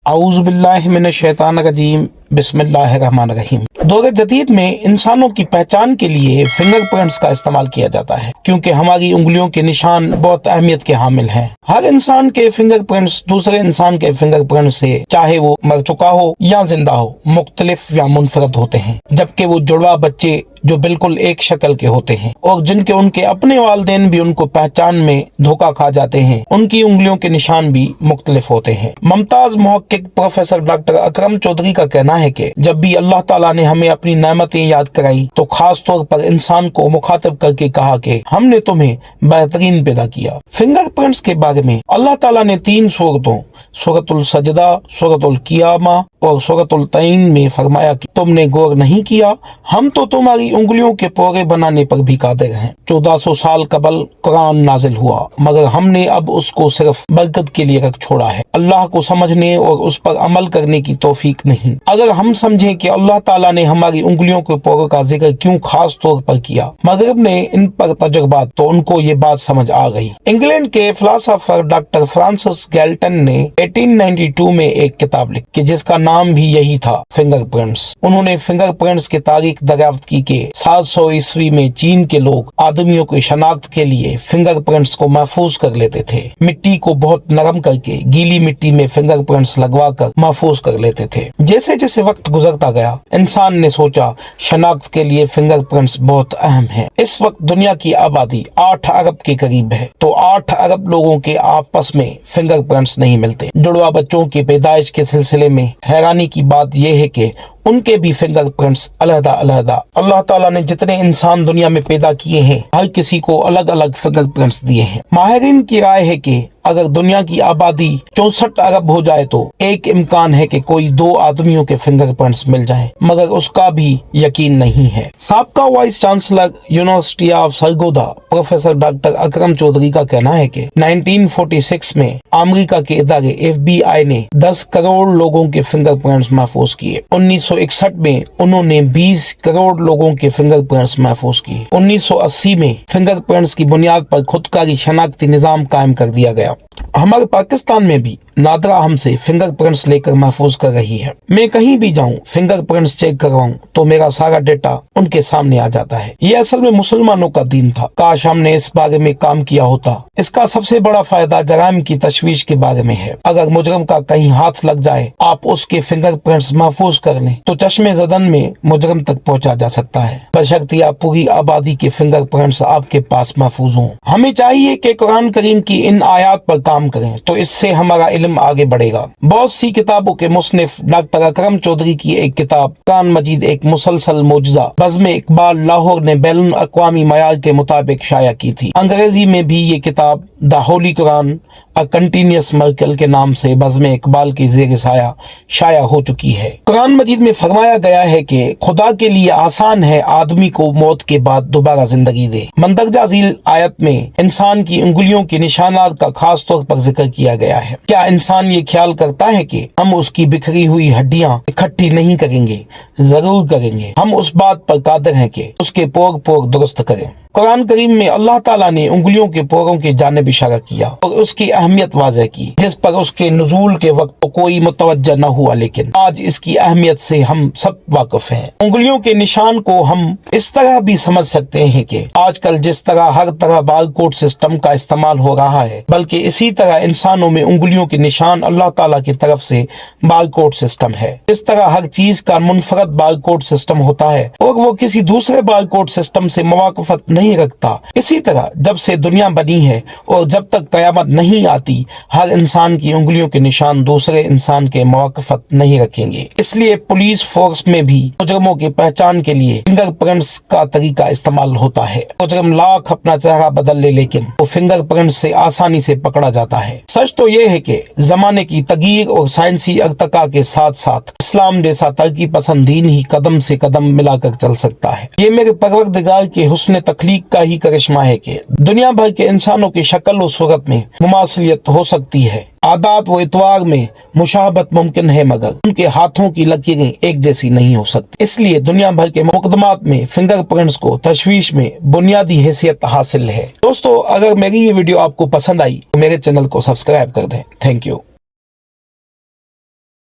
औज़ु बिल्लाहि मिनश शैतानिर रजीम बिस्मिल्लाहिर्रहमानिर्रहीम। दौर जदीद में इंसानों की पहचान के लिए फिंगरप्रिंट्स का इस्तेमाल किया जाता है, क्योंकि हमारी उंगलियों के निशान बहुत अहमियत के हामिल हैं। हर इंसान के फिंगरप्रिंट्स दूसरे इंसान के फिंगरप्रिंट से, चाहे वो मर चुका हो या जिंदा हो, मुख्तलिफ या मुनफरद होते हैं। जबकि वो जुड़वा बच्चे जो बिल्कुल एक शक्ल के होते हैं और जिनके उनके अपने वालिदैन भी उनको पहचान में धोखा खा जाते हैं, उनकी उंगलियों के निशान भी मुख्तलिफ होते हैं। मुमताज मुहक्किक प्रोफेसर डॉक्टर अकरम चौधरी का कहना है कि जब भी अल्लाह ताला ने हमें अपनी नेमतें याद कराई तो खास तौर पर इंसान को मुखातिब करके कहा कि हमने तुम्हें बेहतरीन पैदा किया। फिंगरप्रिंट्स के बारे में अल्लाह ताला ने 3 सूरतों सूरतुल सजदा, सूरतुल कियामा और सूरतुल तईन में फरमाया कि तुमने गौर नहीं किया, हम तो तुम्हारी उंगलियों के पोरे बनाने पर भी कादिर हैं। 1400 साल कबल कुरान नाजिल हुआ, मगर हमने अब उसको सिर्फ बरकत के लिए रख छोड़ा है, अल्लाह को समझने और उस पर अमल करने की तौफीक नहीं। अगर हम समझें कि अल्लाह ताला ने हमारी उंगलियों के पोरों का जिक्र क्यों खास तौर पर किया, मगरब ने इन पर तजुर्बात, तो उनको ये बात समझ आ गई। इंग्लैंड के फिलोसोफर डॉक्टर फ्रांसिस गैल्टन ने 1892 में एक किताब लिखी जिसका नाम भी यही था, फिंगरप्रिंट्स। उन्होंने फिंगरप्रिंट्स की तारीख दरियाफ्त की कि 700 ईस्वी में चीन के लोग आदमियों की शनाख्त के लिए फिंगरप्रिंट्स को महफूज कर लेते थे। मिट्टी को बहुत नरम करके गीली मिट्टी में फिंगरप्रिंट्स लगवा कर महफूज कर लेते थे। जैसे जैसे वक्त गुजरता गया, इंसान ने सोचा शनाख्त के लिए फिंगरप्रिंट्स बहुत अहम है। इस वक्त दुनिया की आबादी 8 अरब के करीब है, तो 8 अरब लोगों के आपस में फिंगरप्रिंट्स नहीं मिलते। जुड़वा बच्चों की पैदाइश के सिलसिले में हैरानी की बात यह है कि उनके भी फिंगरप्रिंट्स अलहदा अलहदा। अल्लाह ताला ने जितने इंसान दुनिया में पैदा किए हैं, हर किसी को अलग अलग फिंगरप्रिंट्स दिए हैं। माहिरीन की राय है कि अगर दुनिया की आबादी 64 अरब हो जाए तो एक इम्कान है कि कोई 2 आदमियों के फिंगरप्रिंट्स मिल जाएं, मगर उसका भी यकीन नहीं है। साबका vice chancellor university of Sargodha professor doctor Akram Chaudhry का कहना है कि 1946 में अमेरिका के इदारे FBI ने 10 करोड़ लोगों के फिंगरप्रिंट्स महफूज किए। 1961 में उन्होंने 20 करोड़ लोगों के फिंगरप्रिंट्स महफूज किए। 1980 में फिंगरप्रिंट्स की बुनियाद पर खुदकारी शनाख्ती निजाम कायम कर दिया गया। हमारे पाकिस्तान में भी नादरा हमसे फिंगरप्रिंट्स लेकर महफूज कर रही है। मैं कहीं भी जाऊं, फिंगरप्रिंट्स चेक करवाऊं तो मेरा सारा डेटा उनके सामने आ जाता है। ये असल में मुसलमानों का दीन था, काश हमने इस बारे में काम किया होता। इसका सबसे बड़ा फायदा जराइम की तशवीश के बारे में है। अगर मुजरिम का कहीं हाथ लग जाए, आप उसके फिंगरप्रिंट्स महफूज कर लें तो चश्मे ज़दन में मुजरिम तक पहुंचा जा सकता है, बशर्ते आप पूरी आबादी के फिंगरप्रिंट्स आपके पास महफूज हों। हमें चाहिए कि कुरान करीम की इन आयात पर काम करें, तो इससे हमारा इल्म आगे बढ़ेगा। बहुत सी किताबों के मुसनिफ डॉक्टर अकरम चौधरी की एक किताब कुरान मजीद एक मुसलसल मौजज़ा बज़्म इकबाल लाहौर ने बैनुल अक़वामी मयार के मुताबिक शाया की थी। अंग्रेजी में भी ये किताब the Holi Quran a continuous Merkel के नाम से बज़्म इकबाल की ज़ेर साया शाया हो चुकी है। कुरान मजीद में फरमाया गया है कि खुदा के लिए आसान है आदमी को मौत के बाद दोबारा जिंदगी दे। मंदरजा झील आयत में इंसान की उंगलियों के निशानात का खास तौर पर जिक्र किया गया है। क्या इंसान ये ख्याल करता है कि हम उसकी बिखरी हुई हड्डियां इकट्ठी नहीं करेंगे? जरूर करेंगे। हम उस बात पर कादिर हैं कि उसके पोर पोर दुरुस्त करें। कुरान करीम में अल्लाह ताला ने उंगलियों के पोरों की जानिब इशारा किया और उसकी अहमियत वाज़ह की, जिस पर उसके नुज़ूल के वक्त तो कोई मुतवज्जा न हुआ, लेकिन आज इसकी अहमियत से हम सब वाकिफ हैं। उंगलियों के निशान को हम इस तरह भी समझ सकते हैं कि आजकल जिस तरह हर तरह बारकोड सिस्टम का इस्तेमाल हो रहा है, बल्कि इसी तरह इंसानों में उंगलियों के निशान अल्लाह ताला की तरफ से बारकोड सिस्टम है। इस तरह हर चीज का मुनफरद बारकोड सिस्टम होता है और वो किसी दूसरे बारकोड सिस्टम से मुवाकफत नहीं रखता। इसी तरह जब से दुनिया बनी है और जब तक कयामत नहीं आती, हर इंसान की उंगलियों के निशान दूसरे इंसान के मुवाकफत नहीं रखेंगे। इसलिए पुलिस फोर्स में भी मुजरिमों की पहचान के लिए फिंगरप्रिंट्स का तरीका इस्तेमाल होता है। मुजरिम लाख अपना चेहरा बदल ले, लेकिन वो फिंगरप्रिंट्स से आसानी से पकड़ा जाता है। सच तो ये है कि जमाने की तगीर और साइंसी अर्तका के साथ साथ इस्लाम जैसा तरक्की पसंद दीन ही कदम से कदम मिलाकर चल सकता है। ये मेरे परवरदिगार के हुस्न तख्लीक का ही करिश्मा है कि दुनिया भर के इंसानों की शक्ल और सूरत में मुमासलियत हो सकती है। आदात व इतवार में मुशाहबत मुमकिन है, मगर उनके हाथों की लकीरें एक जैसी नहीं हो सकती। इसलिए दुनिया भर के मुकदमात में फिंगरप्रिंट्स को तशवीश में बुनियादी हैसियत हासिल है। दोस्तों, अगर मेरी ये वीडियो आपको पसंद आई तो मेरे चैनल को सब्सक्राइब कर दें। Thank you.